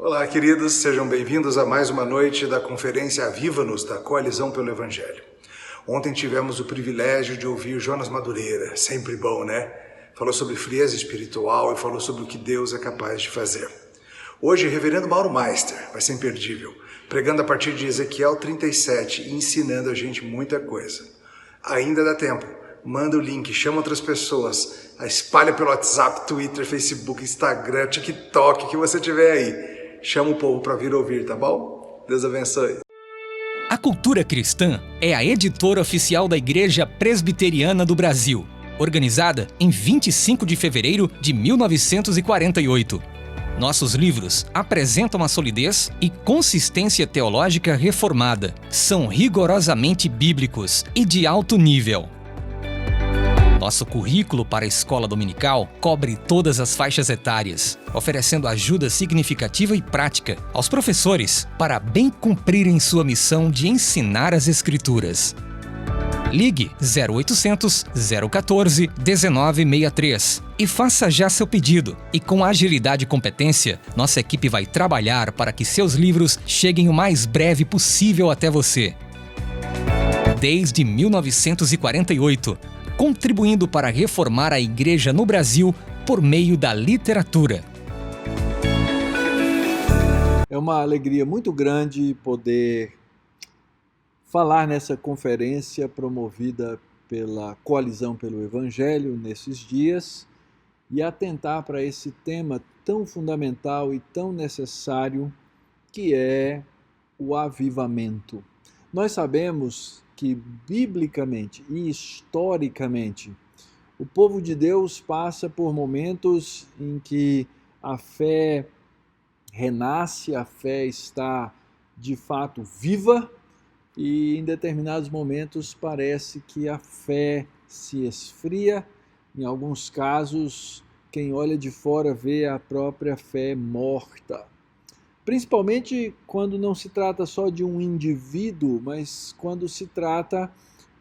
Olá, queridos, sejam bem-vindos a mais uma noite da conferência Aviva-nos da Coalizão pelo Evangelho. Ontem tivemos o privilégio de ouvir Jonas Madureira, sempre bom, né? Falou sobre frieza espiritual e falou sobre o que Deus é capaz de fazer. Hoje, Reverendo Mauro Meister, vai ser imperdível, pregando a partir de Ezequiel 37 e ensinando a gente muita coisa. Ainda dá tempo, manda o link, chama outras pessoas, espalha pelo WhatsApp, Twitter, Facebook, Instagram, TikTok, o que você tiver aí. Chama o povo para vir ouvir, tá bom? Deus abençoe. A Cultura Cristã é a editora oficial da Igreja Presbiteriana do Brasil, organizada em 25 de fevereiro de 1948. Nossos livros apresentam a solidez e consistência teológica reformada, são rigorosamente bíblicos e de alto nível. Nosso currículo para a escola dominical cobre todas as faixas etárias, oferecendo ajuda significativa e prática aos professores para bem cumprirem sua missão de ensinar as Escrituras. Ligue 0800 014 1963 e faça já seu pedido. E com agilidade e competência, nossa equipe vai trabalhar para que seus livros cheguem o mais breve possível até você. Desde 1948, contribuindo para reformar a Igreja no Brasil por meio da literatura. É uma alegria muito grande poder falar nessa conferência promovida pela Coalizão pelo Evangelho nesses dias e atentar para esse tema tão fundamental e tão necessário que é o avivamento. Nós sabemos que biblicamente e historicamente o povo de Deus passa por momentos em que a fé renasce, a fé está de fato viva e em determinados momentos parece que a fé se esfria. Em alguns casos, quem olha de fora vê a própria fé morta. Principalmente quando não se trata só de um indivíduo, mas quando se trata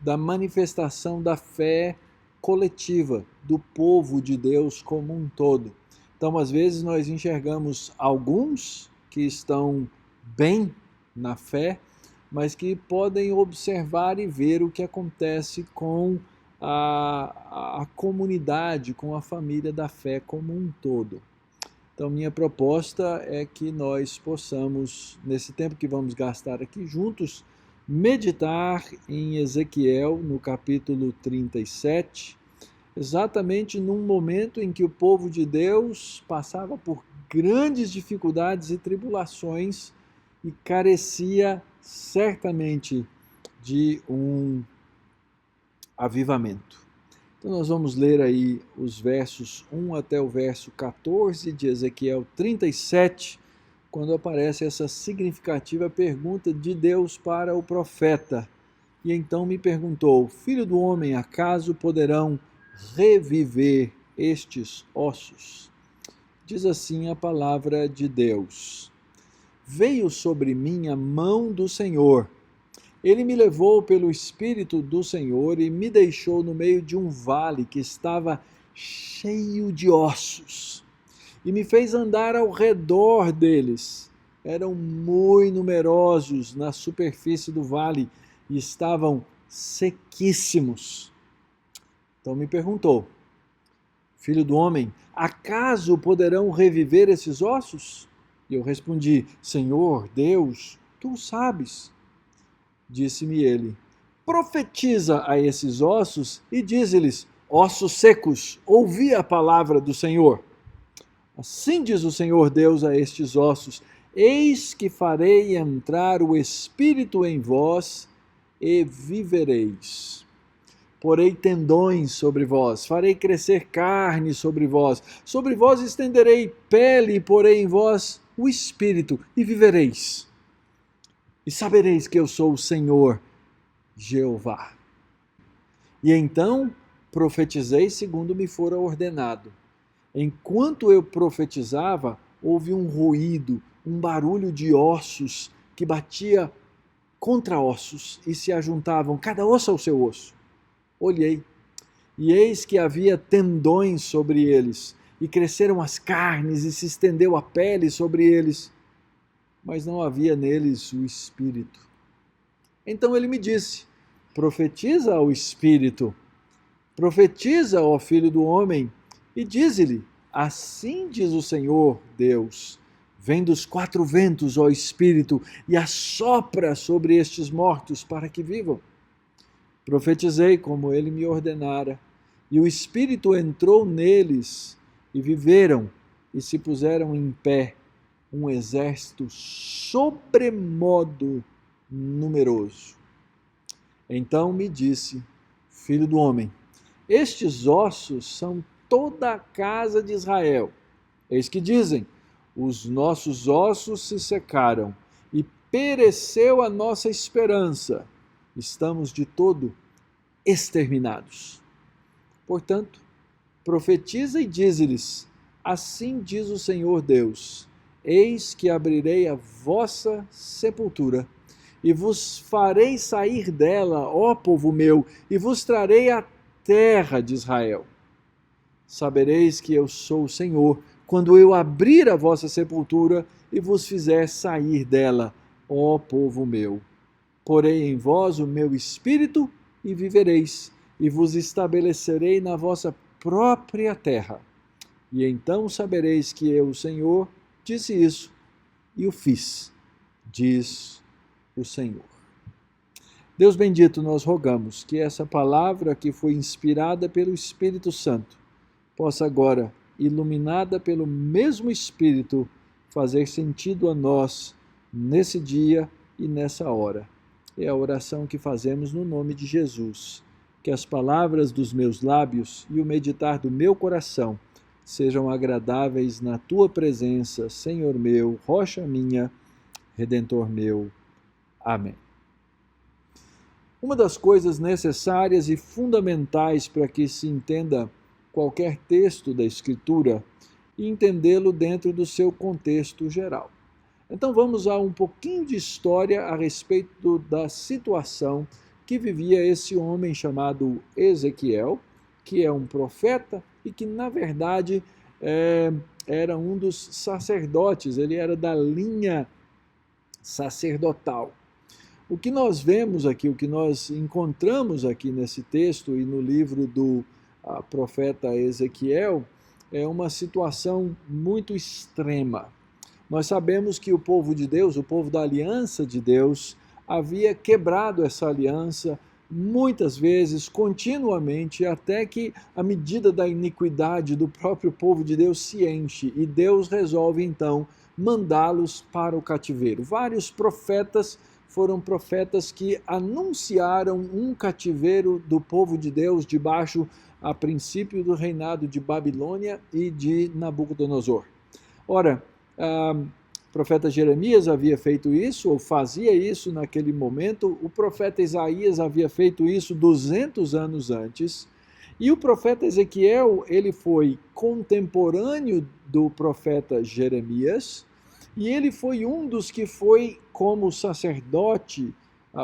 da manifestação da fé coletiva, do povo de Deus como um todo. Então, às vezes, nós enxergamos alguns que estão bem na fé, mas que podem observar e ver o que acontece com a comunidade, com a família da fé como um todo. Então, minha proposta é que nós possamos, nesse tempo que vamos gastar aqui juntos, meditar em Ezequiel, no capítulo 37, exatamente num momento em que o povo de Deus passava por grandes dificuldades e tribulações e carecia certamente de um avivamento. Então nós vamos ler aí os versos 1 até o verso 14 de Ezequiel 37, quando aparece essa significativa pergunta de Deus para o profeta. E então me perguntou: Filho do homem, acaso poderão reviver estes ossos? Diz assim a palavra de Deus: Veio sobre mim a mão do Senhor. Ele me levou pelo Espírito do Senhor e me deixou no meio de um vale que estava cheio de ossos, e me fez andar ao redor deles. Eram muito numerosos na superfície do vale e estavam sequíssimos. Então me perguntou: Filho do homem, acaso poderão reviver esses ossos? E eu respondi: Senhor Deus, tu sabes. Disse-me ele: profetiza a esses ossos e dize-lhes: ossos secos, ouvi a palavra do Senhor. Assim diz o Senhor Deus a estes ossos: eis que farei entrar o Espírito em vós e vivereis. Porei tendões sobre vós, farei crescer carne sobre vós estenderei pele e porei em vós o Espírito e vivereis. E sabereis que eu sou o Senhor, Jeová. E então profetizei segundo me fora ordenado. Enquanto eu profetizava, houve um ruído, um barulho de ossos que batia contra ossos e se ajuntavam, cada osso ao seu osso. Olhei, e eis que havia tendões sobre eles, e cresceram as carnes, e se estendeu a pele sobre eles. mas não havia neles o Espírito. Então ele me disse: profetiza ao Espírito, profetiza, ó Filho do homem, e dize-lhe: assim diz o Senhor Deus, vem dos quatro ventos, ó Espírito, e assopra sobre estes mortos para que vivam. Profetizei como ele me ordenara, e o Espírito entrou neles, e viveram, e se puseram em pé, um exército sobremodo numeroso. Então me disse: Filho do homem, estes ossos são toda a casa de Israel. Eis que dizem: os nossos ossos se secaram, e pereceu a nossa esperança. Estamos de todo exterminados. Portanto, profetiza e dize-lhes: assim diz o Senhor Deus, eis que abrirei a vossa sepultura, e vos farei sair dela, ó povo meu, e vos trarei a terra de Israel. Sabereis que eu sou o Senhor, quando eu abrir a vossa sepultura e vos fizer sair dela, ó povo meu. Porei em vós o meu espírito e vivereis, e vos estabelecerei na vossa própria terra. E então sabereis que eu, o Senhor, disse isso e o fiz, diz o Senhor. Deus bendito, nós rogamos que essa palavra que foi inspirada pelo Espírito Santo possa agora, iluminada pelo mesmo Espírito, fazer sentido a nós nesse dia e nessa hora. É a oração que fazemos no nome de Jesus. Que as palavras dos meus lábios e o meditar do meu coração sejam agradáveis na tua presença, Senhor meu, rocha minha, Redentor meu. Amém. Uma das coisas necessárias e fundamentais para que se entenda qualquer texto da Escritura e entendê-lo dentro do seu contexto geral. Então vamos a um pouquinho de história a respeito da situação que vivia esse homem chamado Ezequiel, que é um profeta e que, na verdade, era um dos sacerdotes, ele era da linha sacerdotal. O que nós vemos aqui, o que nós encontramos aqui nesse texto e no livro do profeta Ezequiel, é uma situação muito extrema. Nós sabemos que o povo de Deus, o povo da aliança de Deus, havia quebrado essa aliança muitas vezes, continuamente, até que a medida da iniquidade do próprio povo de Deus se enche e Deus resolve então mandá-los para o cativeiro. Vários profetas foram profetas que anunciaram um cativeiro do povo de Deus debaixo, a princípio, do reinado de Babilônia e de Nabucodonosor. Ora, o profeta Jeremias havia feito isso, ou fazia isso naquele momento, o profeta Isaías havia feito isso 200 anos antes, e o profeta Ezequiel, ele foi contemporâneo do profeta Jeremias, e ele foi um dos que foi como sacerdote,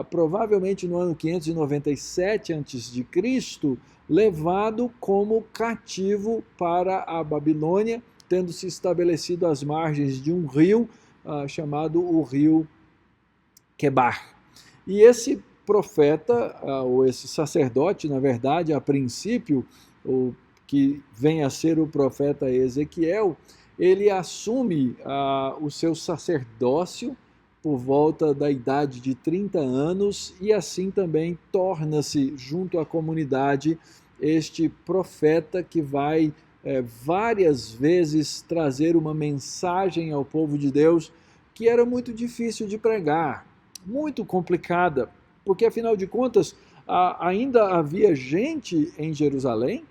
provavelmente no ano 597 a.C., levado como cativo para a Babilônia, tendo se estabelecido às margens de um rio chamado o rio Quebar. E esse profeta, ou esse sacerdote, na verdade, a princípio, o que vem a ser o profeta Ezequiel, ele assume o seu sacerdócio por volta da idade de 30 anos e assim também torna-se, junto à comunidade, este profeta que vai várias vezes trazer uma mensagem ao povo de Deus que era muito difícil de pregar, muito complicada, porque afinal de contas ainda havia gente em Jerusalém,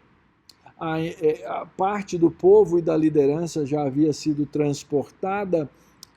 a parte do povo e da liderança já havia sido transportada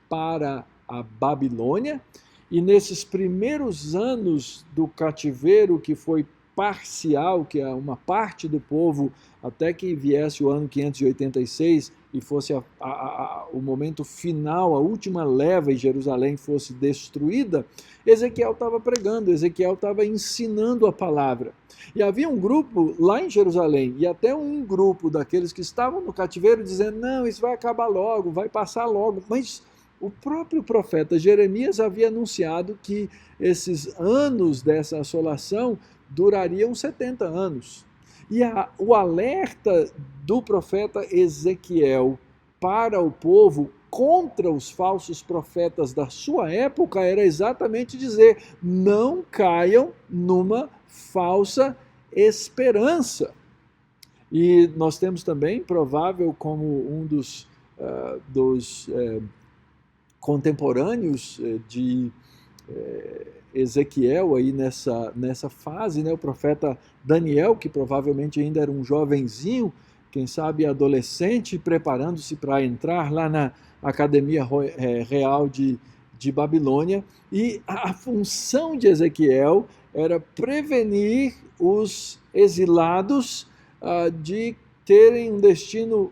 para a Babilônia, e nesses primeiros anos do cativeiro, que foi parcial, que é uma parte do povo, até que viesse o ano 586 e fosse o momento final, a última leva em Jerusalém fosse destruída, Ezequiel estava pregando, Ezequiel estava ensinando a palavra. E havia um grupo lá em Jerusalém, e até um grupo daqueles que estavam no cativeiro dizendo: não, isso vai acabar logo, vai passar logo, mas o próprio profeta Jeremias havia anunciado que esses anos dessa assolação durariam 70 anos. E o alerta do profeta Ezequiel para o povo contra os falsos profetas da sua época era exatamente dizer: não caiam numa falsa esperança. E nós temos também, provável como um dos contemporâneos de Ezequiel aí nessa fase, né, o profeta Daniel, que provavelmente ainda era um jovenzinho, quem sabe adolescente, preparando-se para entrar lá na Academia Real de Babilônia, e a função de Ezequiel era prevenir os exilados de terem um destino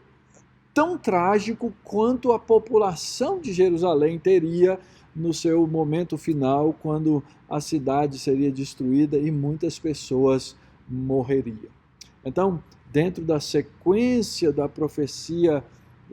tão trágico quanto a população de Jerusalém teria no seu momento final, quando a cidade seria destruída e muitas pessoas morreriam. Então, dentro da sequência da profecia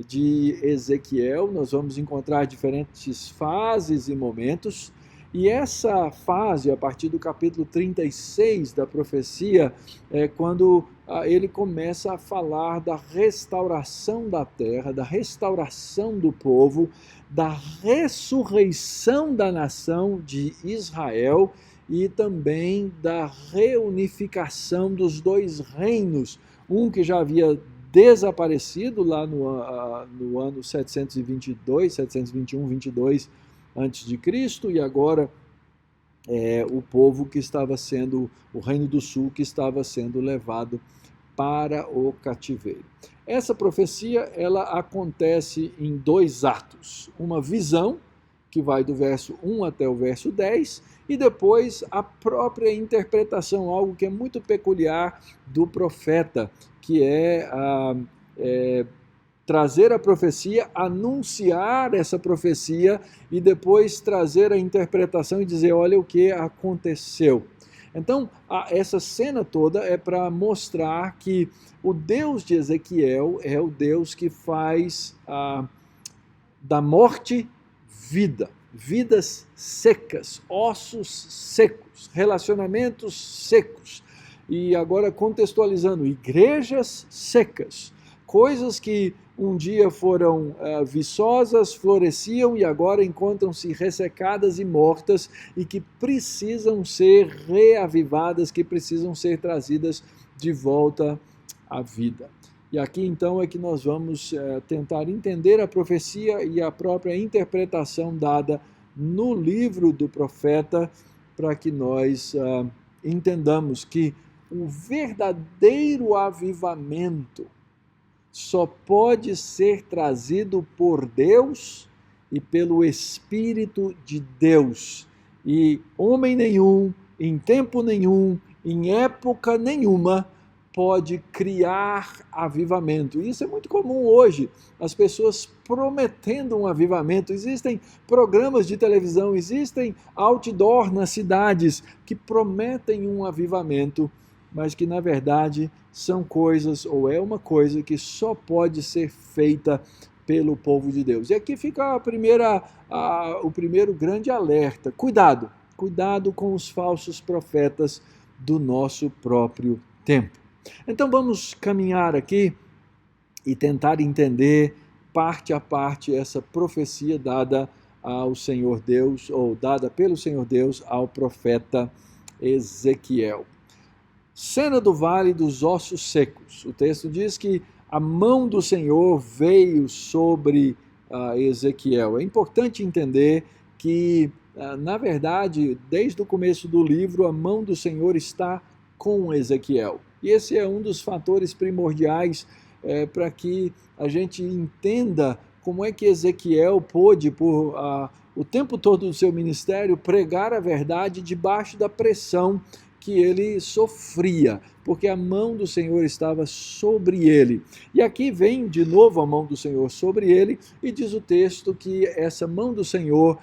de Ezequiel, nós vamos encontrar diferentes fases e momentos, e essa fase, a partir do capítulo 36 da profecia, é quando ele começa a falar da restauração da terra, da restauração do povo, da ressurreição da nação de Israel e também da reunificação dos dois reinos, um que já havia desaparecido lá no ano 722, 721, 22 a.C., e agora o povo que estava sendo, o Reino do Sul, que estava sendo levado para o cativeiro. Essa profecia, ela acontece em 2 atos. Uma visão, que vai do verso 1 até o verso 10, e depois a própria interpretação, algo que é muito peculiar do profeta, que é trazer a profecia, anunciar essa profecia e depois trazer a interpretação e dizer: olha o que aconteceu. Então, essa cena toda é para mostrar que o Deus de Ezequiel é o Deus que faz da morte vida, vidas secas, ossos secos, relacionamentos secos. E agora contextualizando, igrejas secas, coisas que um dia foram viçosas, floresciam e agora encontram-se ressecadas e mortas e que precisam ser reavivadas, que precisam ser trazidas de volta à vida. E aqui então é que nós vamos tentar entender a profecia e a própria interpretação dada no livro do profeta, para que nós entendamos que o verdadeiro avivamento só pode ser trazido por Deus e pelo Espírito de Deus. E homem nenhum, em tempo nenhum, em época nenhuma, pode criar avivamento. Isso é muito comum hoje, as pessoas prometendo um avivamento. Existem programas de televisão, existem outdoor nas cidades que prometem um avivamento, mas que na verdade são coisas, ou é uma coisa que só pode ser feita pelo povo de Deus. E aqui fica o primeiro grande alerta: cuidado com os falsos profetas do nosso próprio tempo. Então vamos caminhar aqui e tentar entender parte a parte essa profecia dada ao Senhor Deus, ou dada pelo Senhor Deus ao profeta Ezequiel. Cena do Vale dos Ossos Secos. O texto diz que a mão do Senhor veio sobre Ezequiel. É importante entender que, na verdade, desde o começo do livro, a mão do Senhor está com Ezequiel. E esse é um dos fatores primordiais para que a gente entenda como é que Ezequiel pôde, por o tempo todo do seu ministério, pregar a verdade debaixo da pressão que ele sofria, porque a mão do Senhor estava sobre ele. E aqui vem de novo a mão do Senhor sobre ele, e diz o texto que essa mão do Senhor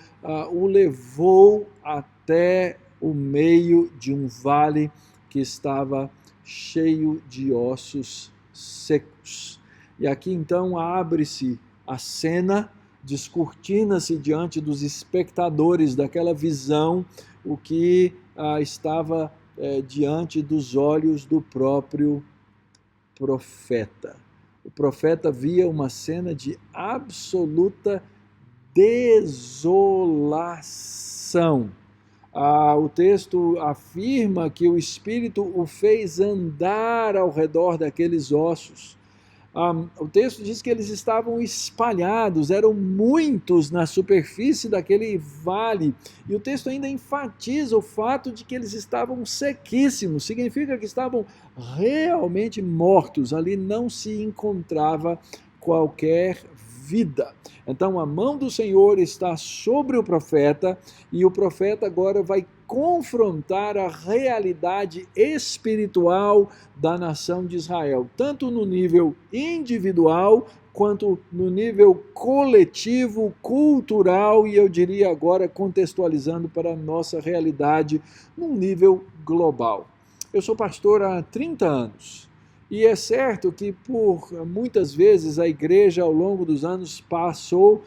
o levou até o meio de um vale que estava cheio de ossos secos. E aqui então abre-se a cena descortina-se diante dos espectadores daquela visão o que estava diante dos olhos do próprio profeta. O profeta via uma cena de absoluta desolação. O texto afirma que o Espírito o fez andar ao redor daqueles ossos. O texto diz que eles estavam espalhados, eram muitos na superfície daquele vale, e o texto ainda enfatiza o fato de que eles estavam sequíssimos, significa que estavam realmente mortos, ali não se encontrava qualquer vida. Então a mão do Senhor está sobre o profeta, e o profeta agora vai confrontar a realidade espiritual da nação de Israel, tanto no nível individual, quanto no nível coletivo, cultural, e eu diria agora contextualizando para a nossa realidade, num nível global. Eu sou pastor há 30 anos, e é certo que por muitas vezes a igreja ao longo dos anos passou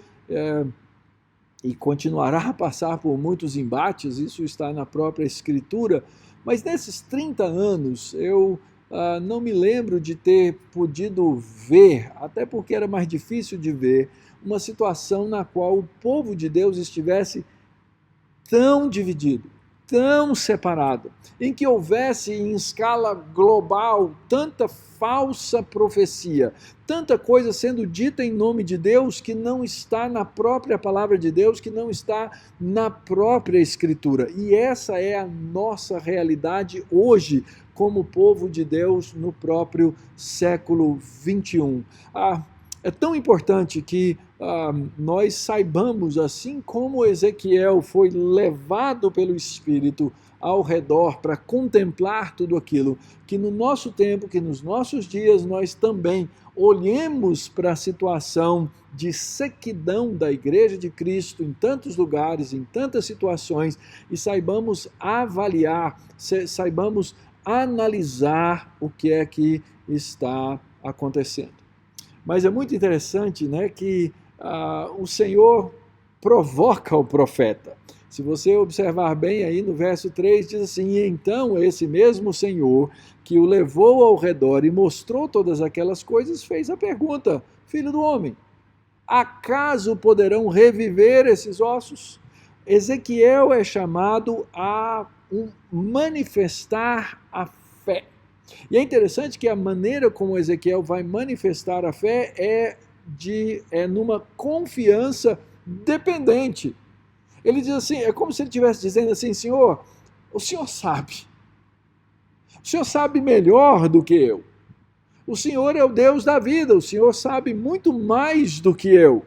e continuará a passar por muitos embates, isso está na própria Escritura, mas nesses 30 anos eu não me lembro de ter podido ver, até porque era mais difícil de ver, uma situação na qual o povo de Deus estivesse tão dividido, tão separado, em que houvesse em escala global tanta falsa profecia, tanta coisa sendo dita em nome de Deus que não está na própria palavra de Deus, que não está na própria Escritura. E essa é a nossa realidade hoje, como povo de Deus no próprio século 21. É tão importante que nós saibamos, assim como Ezequiel foi levado pelo Espírito ao redor para contemplar tudo aquilo, que no nosso tempo, que nos nossos dias nós também olhemos para a situação de sequidão da Igreja de Cristo em tantos lugares, em tantas situações, e saibamos avaliar, saibamos analisar o que é que está acontecendo. Mas é muito interessante, né, que o Senhor provoca o profeta. Se você observar bem aí no verso 3, diz assim: e então esse mesmo Senhor que o levou ao redor e mostrou todas aquelas coisas, fez a pergunta: filho do homem, acaso poderão reviver esses ossos? Ezequiel é chamado a manifestar a fé. E é interessante que a maneira como Ezequiel vai manifestar a fé é numa confiança dependente. Ele diz assim, é como se ele estivesse dizendo assim: Senhor, o Senhor sabe melhor do que eu. O Senhor é o Deus da vida, o Senhor sabe muito mais do que eu.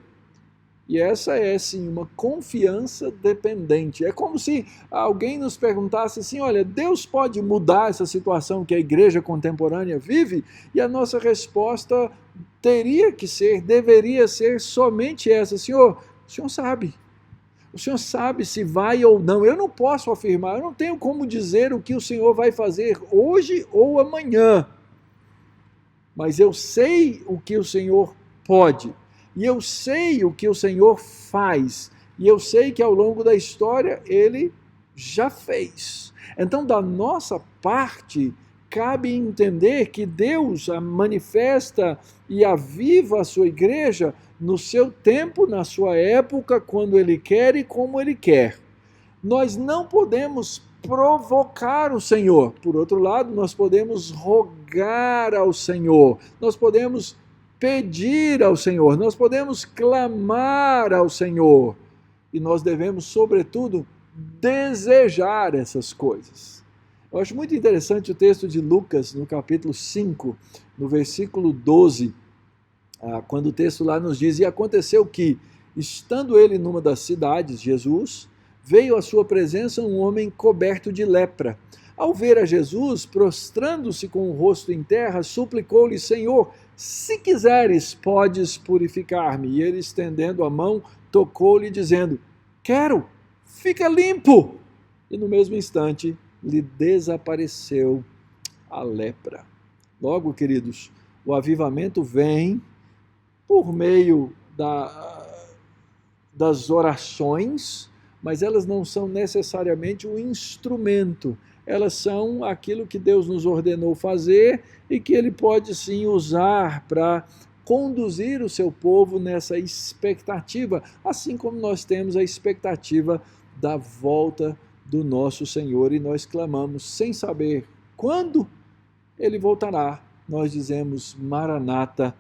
E essa é, sim, uma confiança dependente. É como se alguém nos perguntasse assim: olha, Deus pode mudar essa situação que a igreja contemporânea vive? E a nossa resposta deveria ser somente essa: Senhor, o Senhor sabe. O Senhor sabe se vai ou não. Eu não posso afirmar, eu não tenho como dizer o que o Senhor vai fazer hoje ou amanhã. Mas eu sei o que o Senhor pode. E eu sei o que o Senhor faz. E eu sei que ao longo da história Ele já fez. Então, da nossa parte, cabe entender que Deus manifesta e aviva a sua igreja no seu tempo, na sua época, quando Ele quer e como Ele quer. Nós não podemos provocar o Senhor. Por outro lado, nós podemos rogar ao Senhor. Nós podemos pedir ao Senhor. Nós podemos clamar ao Senhor. E nós devemos, sobretudo, desejar essas coisas. Eu acho muito interessante o texto de Lucas, no capítulo 5, no versículo 12, quando o texto lá nos diz: e aconteceu que, estando ele numa das cidades, Jesus, veio à sua presença um homem coberto de lepra. Ao ver a Jesus, prostrando-se com o rosto em terra, suplicou-lhe: Senhor, se quiseres, podes purificar-me. E ele, estendendo a mão, tocou-lhe, dizendo: quero, fica limpo. E no mesmo instante lhe desapareceu a lepra. Logo, queridos, o avivamento vem por meio das orações, mas elas não são necessariamente o instrumento. Elas são aquilo que Deus nos ordenou fazer e que Ele pode sim usar para conduzir o seu povo nessa expectativa, assim como nós temos a expectativa da volta do nosso Senhor e nós clamamos sem saber quando Ele voltará. Nós dizemos: Maranata,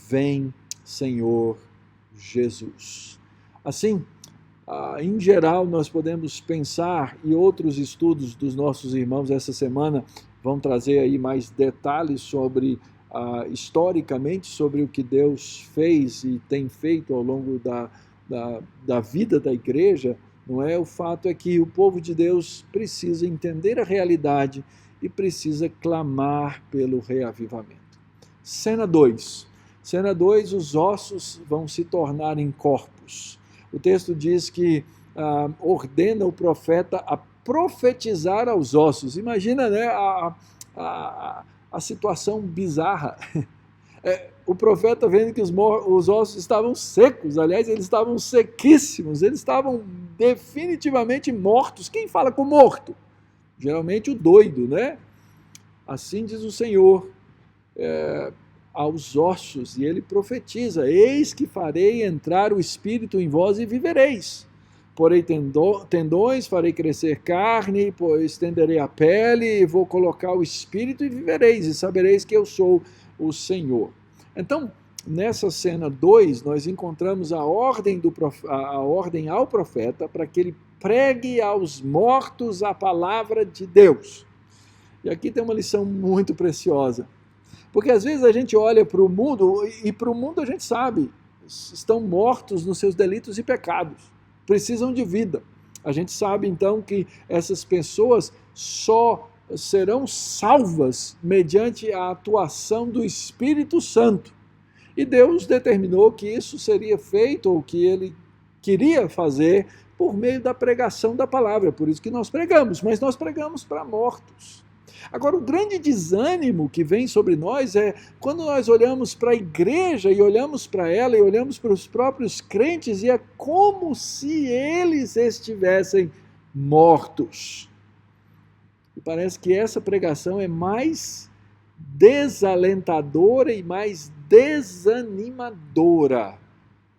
vem Senhor Jesus. Assim, em geral, nós podemos pensar, e outros estudos dos nossos irmãos essa semana vão trazer aí mais detalhes sobre, historicamente, sobre o que Deus fez e tem feito ao longo da vida da igreja, não é? O fato é que o povo de Deus precisa entender a realidade e precisa clamar pelo reavivamento. Cena 2. Cena 2, os ossos vão se tornar em corpos. O texto diz que ordena o profeta a profetizar aos ossos. Imagina, né, a situação bizarra. O profeta vendo que os ossos estavam secos, aliás, eles estavam sequíssimos, eles estavam definitivamente mortos. Quem fala com morto? Geralmente o doido, né? Assim diz o Senhor aos ossos, e ele profetiza: eis que farei entrar o Espírito em vós e vivereis. Porei tendões, farei crescer carne, estenderei a pele, vou colocar o Espírito e vivereis, e sabereis que eu sou o Senhor. Então, nessa cena 2, nós encontramos a ordem ao profeta para que ele pregue aos mortos a palavra de Deus. E aqui tem uma lição muito preciosa. Porque às vezes a gente olha para o mundo, e para o mundo a gente sabe, estão mortos nos seus delitos e pecados, precisam de vida. A gente sabe então que essas pessoas só serão salvas mediante a atuação do Espírito Santo. E Deus determinou que isso seria feito, ou que Ele queria fazer, por meio da pregação da palavra. Por isso que nós pregamos, mas nós pregamos para mortos. Agora, o grande desânimo que vem sobre nós é quando nós olhamos para a igreja e olhamos para ela e olhamos para os próprios crentes e é como se eles estivessem mortos. E parece que essa pregação é mais desalentadora e mais desanimadora.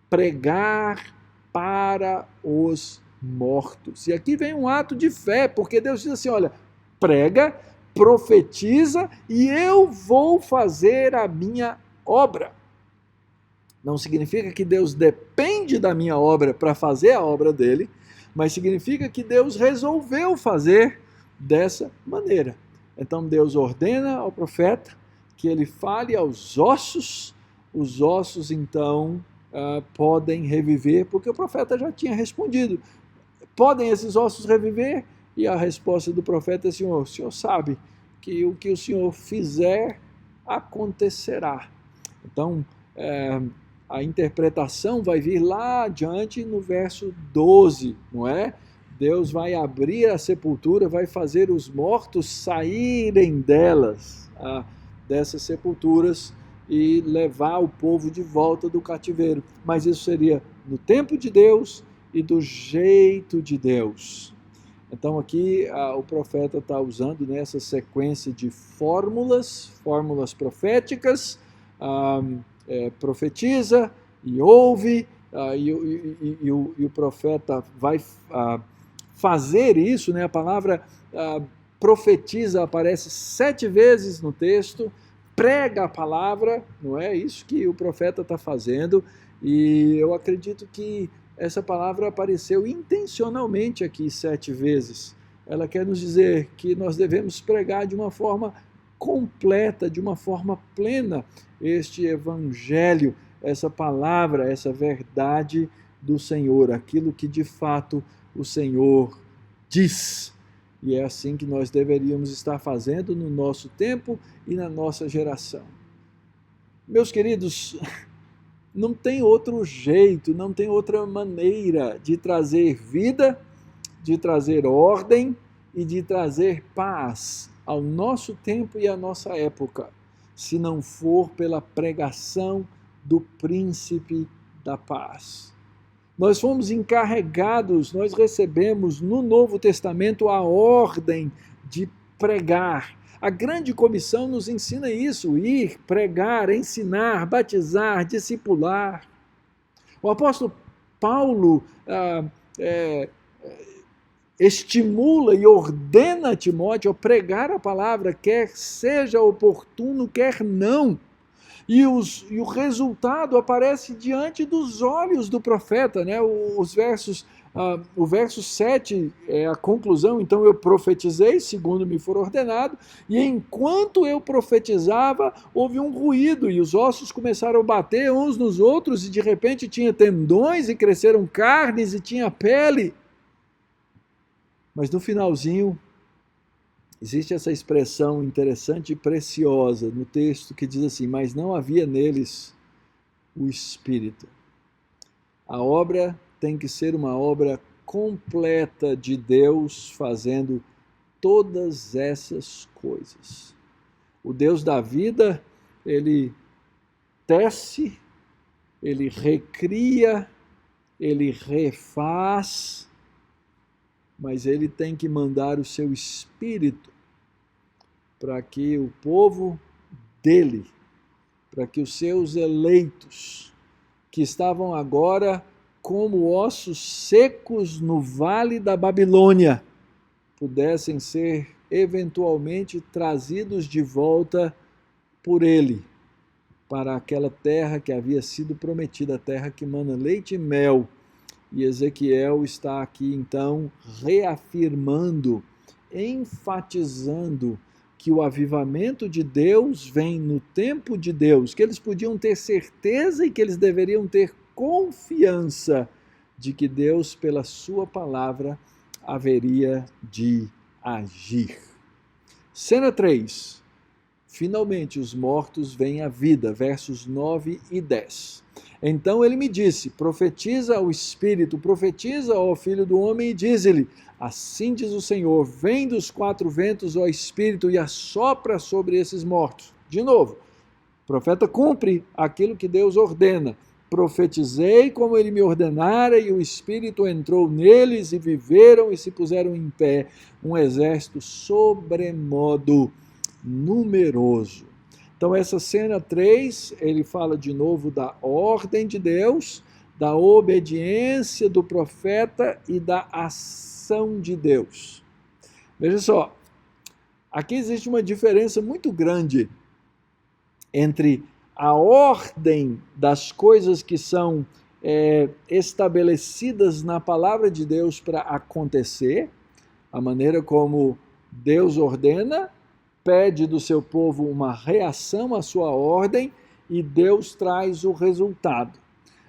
Pregar para os mortos. E aqui vem um ato de fé, porque Deus diz assim: olha, prega, profetiza e eu vou fazer a minha obra. Não significa que Deus depende da minha obra para fazer a obra dele, mas significa que Deus resolveu fazer dessa maneira. Então Deus ordena ao profeta que ele fale aos ossos, os ossos então podem reviver, porque o profeta já tinha respondido: podem esses ossos reviver? E a resposta do profeta é: o senhor sabe que o que o senhor fizer acontecerá. Então, a interpretação vai vir lá adiante no verso 12, não é? Deus vai abrir a sepultura, vai fazer os mortos saírem dessas sepulturas e levar o povo de volta do cativeiro. Mas isso seria no tempo de Deus e do jeito de Deus. Então aqui o profeta está usando nessa sequência de fórmulas proféticas, profetiza e ouve, e o profeta vai fazer isso, né? A palavra profetiza aparece 7 vezes no texto, prega a palavra, não é isso que o profeta está fazendo, e eu acredito que essa palavra apareceu intencionalmente aqui 7 vezes. Ela quer nos dizer que nós devemos pregar de uma forma completa, de uma forma plena, este evangelho, essa palavra, essa verdade do Senhor, aquilo que de fato o Senhor diz. E é assim que nós deveríamos estar fazendo no nosso tempo e na nossa geração. Meus queridos, não tem outro jeito, não tem outra maneira de trazer vida, de trazer ordem e de trazer paz ao nosso tempo e à nossa época, se não for pela pregação do Príncipe da Paz. Nós fomos encarregados, nós recebemos no Novo Testamento a ordem de pregar. A grande comissão nos ensina isso: ir, pregar, ensinar, batizar, discipular. O apóstolo Paulo estimula e ordena a Timóteo a pregar a palavra, quer seja oportuno, quer não. E o resultado aparece diante dos olhos do profeta, né? O verso 7 é a conclusão. Então eu profetizei, segundo me for ordenado, e enquanto eu profetizava, houve um ruído, e os ossos começaram a bater uns nos outros, e de repente tinha tendões, e cresceram carnes, e tinha pele. Mas no finalzinho, existe essa expressão interessante e preciosa no texto que diz assim: mas não havia neles o Espírito. A obra tem que ser uma obra completa de Deus fazendo todas essas coisas. O Deus da vida, ele tece, ele recria, ele refaz, mas ele tem que mandar o seu Espírito para que o povo dele, para que os seus eleitos, que estavam agora como ossos secos no vale da Babilônia, pudessem ser eventualmente trazidos de volta por ele para aquela terra que havia sido prometida, a terra que mana leite e mel. E Ezequiel está aqui então reafirmando, enfatizando que o avivamento de Deus vem no tempo de Deus, que eles podiam ter certeza e que eles deveriam ter confiança de que Deus, pela sua palavra, haveria de agir. Cena 3. Finalmente os mortos vêm à vida, versos 9 e 10. Então ele me disse: profetiza ao Espírito, profetiza ao Filho do Homem e diz-lhe: assim diz o Senhor, vem dos quatro ventos, ó Espírito, e assopra sobre esses mortos. De novo, o profeta cumpre aquilo que Deus ordena. Profetizei como ele me ordenara, e o Espírito entrou neles, e viveram e se puseram em pé, um exército sobremodo numeroso. Então essa cena 3, ele fala de novo da ordem de Deus, da obediência do profeta e da ação de Deus. Veja só, aqui existe uma diferença muito grande entre a ordem das coisas que são estabelecidas na palavra de Deus para acontecer, a maneira como Deus ordena, pede do seu povo uma reação à sua ordem e Deus traz o resultado.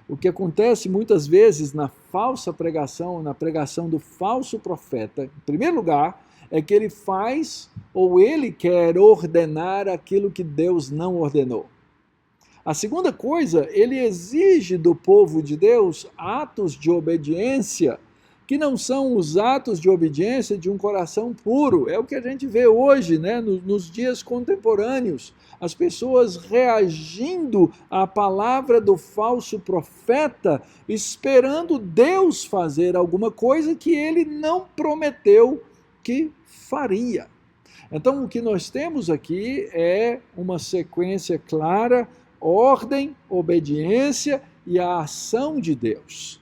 O que acontece muitas vezes na falsa pregação, na pregação do falso profeta, em primeiro lugar, é que ele faz ou ele quer ordenar aquilo que Deus não ordenou. A segunda coisa, ele exige do povo de Deus atos de obediência que não são os atos de obediência de um coração puro. É o que a gente vê hoje, né, nos dias contemporâneos. As pessoas reagindo à palavra do falso profeta, esperando Deus fazer alguma coisa que ele não prometeu que faria. Então, o que nós temos aqui é uma sequência clara: ordem, obediência e a ação de Deus.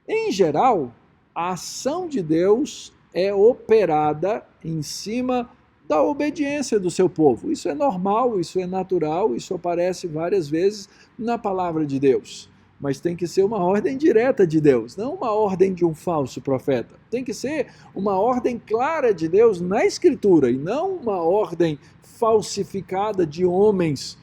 Em geral, a ação de Deus é operada em cima da obediência do seu povo. Isso é normal, isso é natural, isso aparece várias vezes na palavra de Deus. Mas tem que ser uma ordem direta de Deus, não uma ordem de um falso profeta. Tem que ser uma ordem clara de Deus na Escritura e não uma ordem falsificada de homens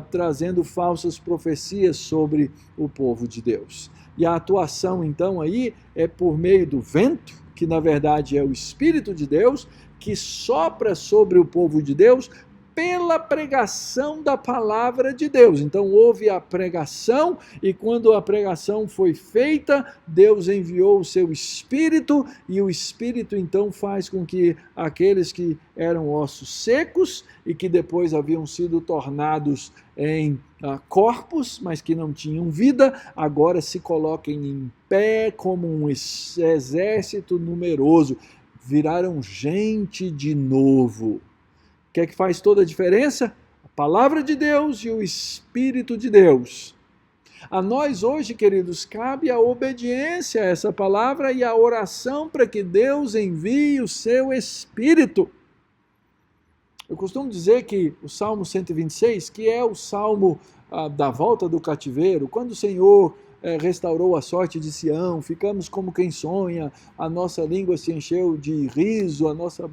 trazendo falsas profecias sobre o povo de Deus. E a atuação, então, aí é por meio do vento, que na verdade é o Espírito de Deus, que sopra sobre o povo de Deus pela pregação da palavra de Deus. Então houve a pregação, e quando a pregação foi feita, Deus enviou o seu Espírito, e o Espírito então faz com que aqueles que eram ossos secos e que depois haviam sido tornados em corpos, mas que não tinham vida, agora se coloquem em pé como um exército numeroso, viraram gente de novo. O que é que faz toda a diferença? A palavra de Deus e o Espírito de Deus. A nós hoje, queridos, cabe a obediência a essa palavra e a oração para que Deus envie o seu Espírito. Eu costumo dizer que o Salmo 126, que é o Salmo da volta do cativeiro, quando o Senhor restaurou a sorte de Sião, ficamos como quem sonha, a nossa língua se encheu de riso, a nossa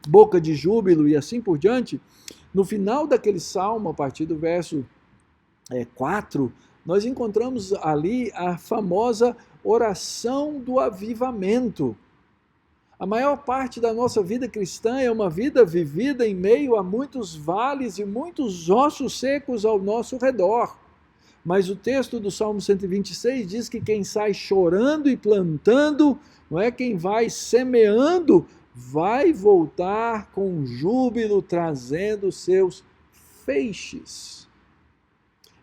boca de júbilo e assim por diante. No final daquele salmo, a partir do verso 4, nós encontramos ali a famosa oração do avivamento. A maior parte da nossa vida cristã é uma vida vivida em meio a muitos vales e muitos ossos secos ao nosso redor. Mas o texto do Salmo 126 diz que quem sai chorando e plantando, não é quem vai semeando, vai voltar com júbilo, trazendo seus feixes.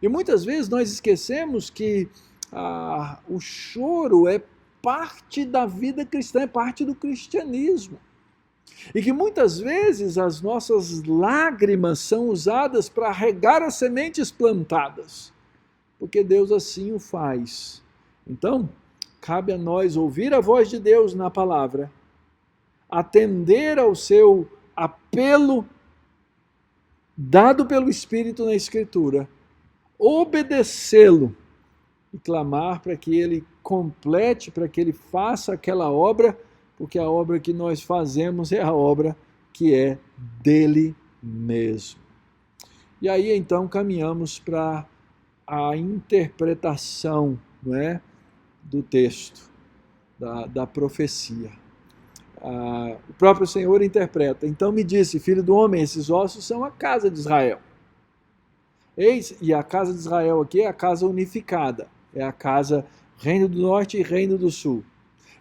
E muitas vezes nós esquecemos que o choro é parte da vida cristã, é parte do cristianismo. E que muitas vezes as nossas lágrimas são usadas para regar as sementes plantadas, porque Deus assim o faz. Então, cabe a nós ouvir a voz de Deus na palavra, atender ao seu apelo dado pelo Espírito na Escritura, obedecê-lo e clamar para que ele complete, para que ele faça aquela obra, porque a obra que nós fazemos é a obra que é dele mesmo. E aí então caminhamos para a interpretação, não é, do texto, da profecia. O próprio Senhor interpreta: então me disse, filho do homem, esses ossos são a casa de Israel. Eis, e a casa de Israel aqui é a casa unificada, é a casa Reino do Norte e Reino do Sul.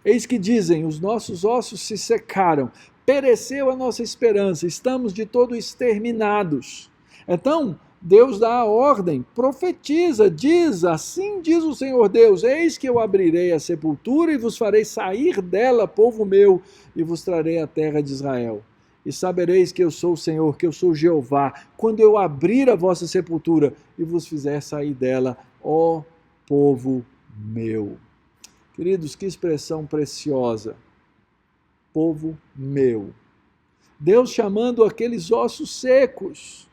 Eis que dizem, os nossos ossos se secaram, pereceu a nossa esperança, estamos de todo exterminados. Então, Deus dá a ordem, profetiza, diz, assim diz o Senhor Deus: eis que eu abrirei a sepultura e vos farei sair dela, povo meu, e vos trarei a terra de Israel. E sabereis que eu sou o Senhor, que eu sou Jeová, quando eu abrir a vossa sepultura e vos fizer sair dela, ó povo meu. Queridos, que expressão preciosa. Povo meu. Deus chamando aqueles ossos secos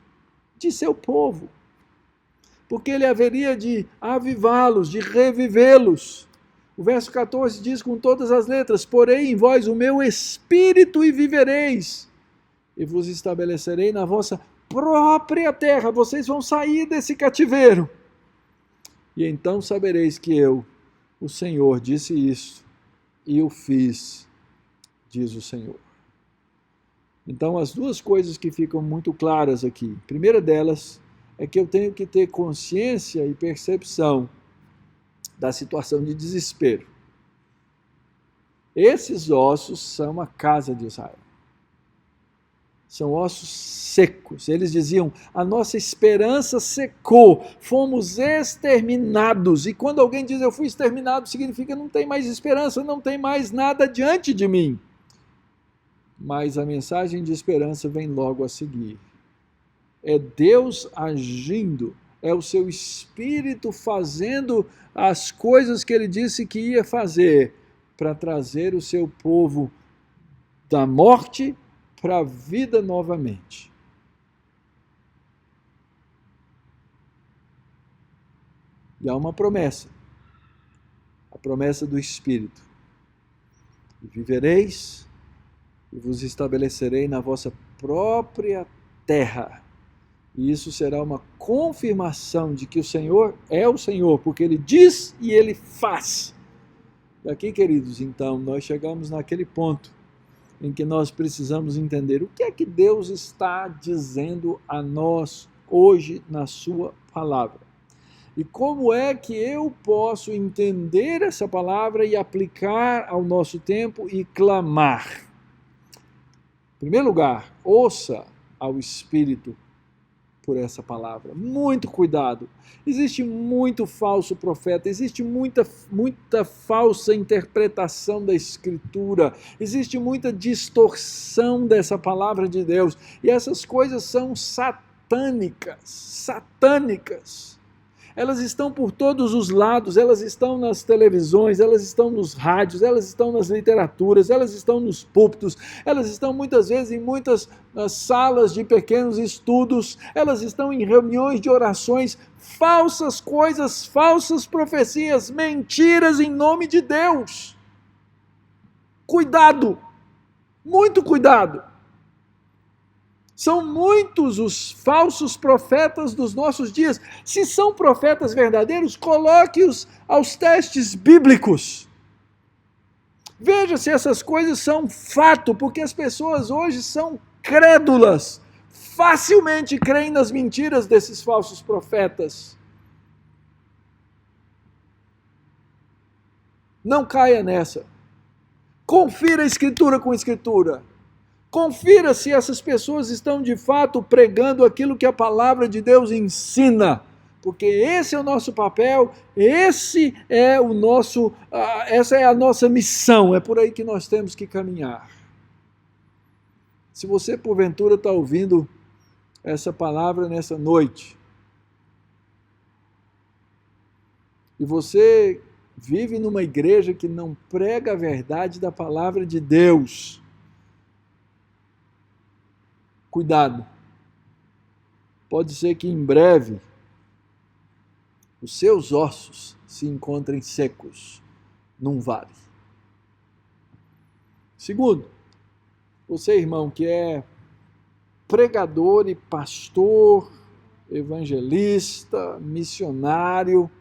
de seu povo, porque ele haveria de avivá-los, de revivê-los. O verso 14 diz com todas as letras: porei em vós o meu espírito e vivereis, e vos estabelecerei na vossa própria terra. Vocês vão sair desse cativeiro. E então sabereis que eu, o Senhor, disse isso, e o fiz, diz o Senhor. Então, as duas coisas que ficam muito claras aqui. A primeira delas é que eu tenho que ter consciência e percepção da situação de desespero. Esses ossos são a casa de Israel. São ossos secos. Eles diziam: a nossa esperança secou, fomos exterminados. E quando alguém diz eu fui exterminado, significa não tem mais esperança, não tem mais nada diante de mim. Mas a mensagem de esperança vem logo a seguir. É Deus agindo, é o seu Espírito fazendo as coisas que ele disse que ia fazer para trazer o seu povo da morte para a vida novamente. E há uma promessa, a promessa do Espírito: e vivereis e vos estabelecerei na vossa própria terra. E isso será uma confirmação de que o Senhor é o Senhor, porque Ele diz e Ele faz. E aqui, queridos, então, nós chegamos naquele ponto em que nós precisamos entender o que é que Deus está dizendo a nós hoje na sua palavra. E como é que eu posso entender essa palavra e aplicar ao nosso tempo e clamar? Em primeiro lugar, ouça ao Espírito por essa palavra. Muito cuidado. Existe muito falso profeta, existe muita falsa interpretação da Escritura, existe muita distorção dessa palavra de Deus. E essas coisas são satânicas. Elas estão por todos os lados, elas estão nas televisões, elas estão nos rádios, elas estão nas literaturas, elas estão nos púlpitos, elas estão muitas vezes em muitas salas de pequenos estudos, elas estão em reuniões de orações, falsas coisas, falsas profecias, mentiras em nome de Deus. Cuidado, muito cuidado. São muitos os falsos profetas dos nossos dias. Se são profetas verdadeiros, coloque-os aos testes bíblicos. Veja se essas coisas são fato, porque as pessoas hoje são crédulas. Facilmente creem nas mentiras desses falsos profetas. Não caia nessa. Confira a Escritura com a Escritura. Confira se essas pessoas estão de fato pregando aquilo que a palavra de Deus ensina, porque esse é o nosso papel, essa é a nossa missão, é por aí que nós temos que caminhar. Se você porventura está ouvindo essa palavra nessa noite, e você vive numa igreja que não prega a verdade da palavra de Deus, cuidado, pode ser que em breve os seus ossos se encontrem secos num vale. Segundo, você, irmão, que é pregador e pastor, evangelista, missionário,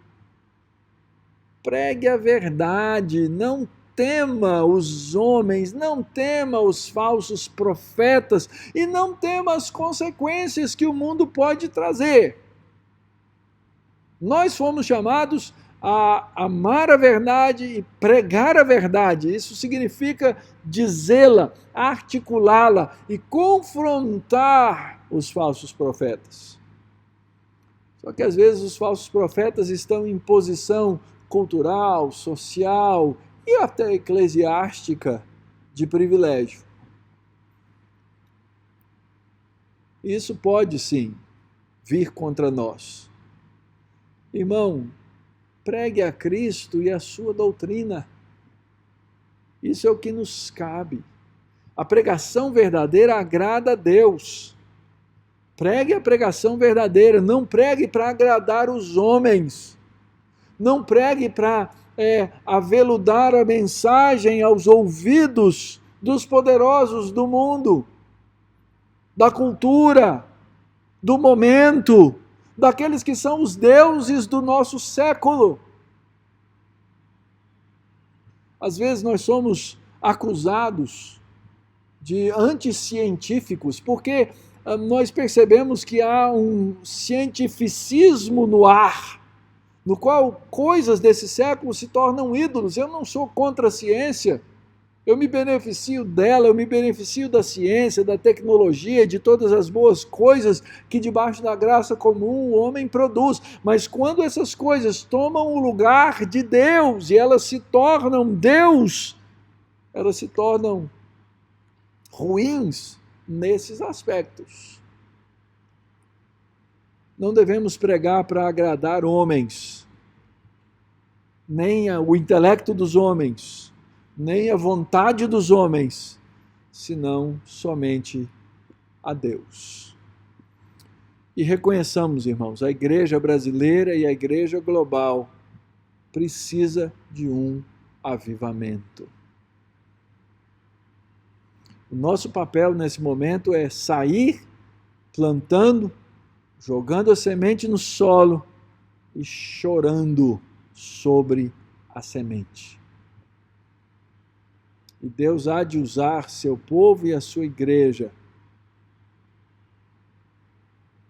pregue a verdade, não tema os homens, não tema os falsos profetas e não tema as consequências que o mundo pode trazer. Nós fomos chamados a amar a verdade e pregar a verdade. Isso significa dizê-la, articulá-la e confrontar os falsos profetas. Só que às vezes os falsos profetas estão em posição cultural, social e até eclesiástica de privilégio. Isso pode sim vir contra nós. Irmão, pregue a Cristo e a sua doutrina. Isso é o que nos cabe. A pregação verdadeira agrada a Deus. Pregue a pregação verdadeira, não pregue para agradar os homens. Não pregue para aveludar a mensagem aos ouvidos dos poderosos do mundo, da cultura, do momento, daqueles que são os deuses do nosso século. Às vezes nós somos acusados de anticientíficos, porque nós percebemos que há um cientificismo no ar, no qual coisas desse século se tornam ídolos. Eu não sou contra a ciência, eu me beneficio dela, eu me beneficio da ciência, da tecnologia, de todas as boas coisas que debaixo da graça comum o homem produz. Mas quando essas coisas tomam o lugar de Deus e elas se tornam Deus, elas se tornam ruins nesses aspectos. Não devemos pregar para agradar homens, nem o intelecto dos homens, nem a vontade dos homens, senão somente a Deus. E reconheçamos, irmãos, a igreja brasileira e a igreja global precisa de um avivamento. O nosso papel nesse momento é sair plantando, jogando a semente no solo e chorando sobre a semente. E Deus há de usar seu povo e a sua igreja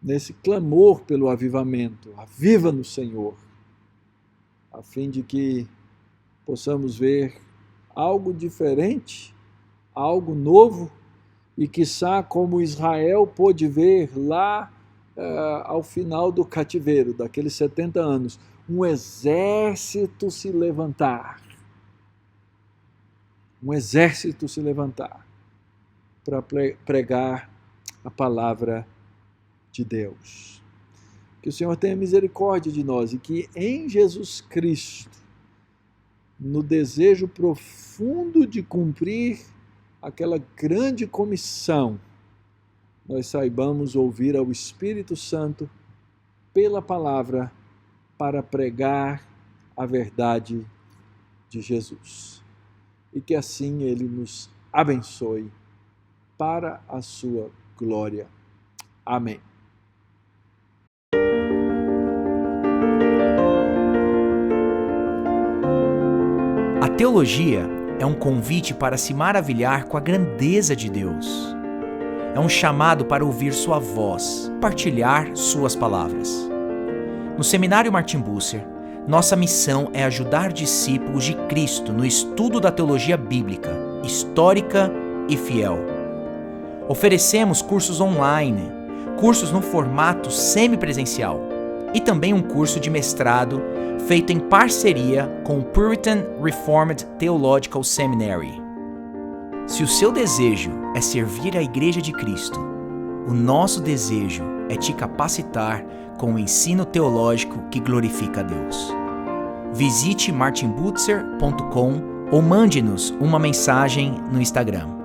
nesse clamor pelo avivamento. Aviva-nos, Senhor, a fim de que possamos ver algo diferente, algo novo, e quiçá como Israel pôde ver lá ao final do cativeiro, daqueles 70 anos, um exército se levantar. Um exército se levantar para pregar a palavra de Deus. Que o Senhor tenha misericórdia de nós e que em Jesus Cristo, no desejo profundo de cumprir aquela grande comissão, nós saibamos ouvir ao Espírito Santo pela palavra para pregar a verdade de Jesus. E que assim Ele nos abençoe para a sua glória. Amém. A teologia é um convite para se maravilhar com a grandeza de Deus. É um chamado para ouvir sua voz, partilhar suas palavras. No Seminário Martin Bucer, nossa missão é ajudar discípulos de Cristo no estudo da teologia bíblica, histórica e fiel. Oferecemos cursos online, cursos no formato semipresencial e também um curso de mestrado feito em parceria com o Puritan Reformed Theological Seminary. Se o seu desejo é servir a Igreja de Cristo, o nosso desejo é te capacitar com o ensino teológico que glorifica a Deus. Visite martinbutzer.com ou mande-nos uma mensagem no Instagram.